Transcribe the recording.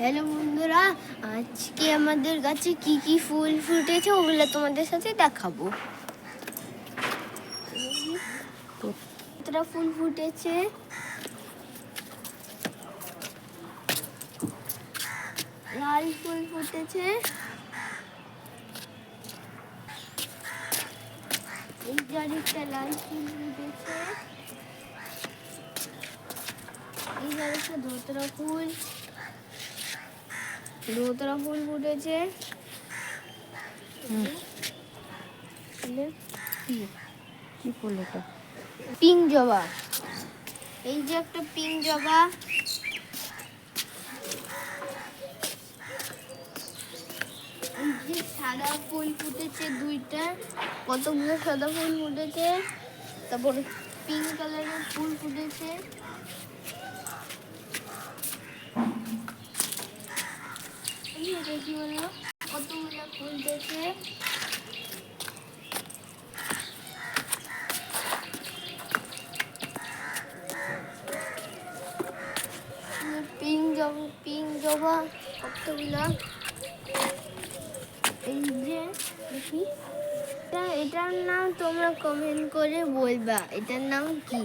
Hello বন্ধুরা, আজকে আমাদের গাছে কি কি ফুল ফুটেছে ওগুলো তোমাদের সাথে দেখাবো। কতটা ফুল ফুটেছে, লাল ফুল ফুটেছে, এই জারিটা লাল ফুল ফুটেছে, এই জারিটা ধোতরা ফুল ফুটেছে, কি ফুল এটা? পিঙ্ক জবা। এই যে একটা পিঙ্ক জবা, এই যে সাদা ফুল ফুটেছে দুইটা, কতগুলো সাদা ফুল ফুটেছে, তারপর পিঙ্ক কালারের ফুল ফুটেছে, এটা কি বললো, কতগুলো ফুল ফুটেছে, পিঙ্ক জবা কতগুলো। এই যে দেখি, এটার নাম তোমরা কমেন্ট করে বলবা এটার নাম কি।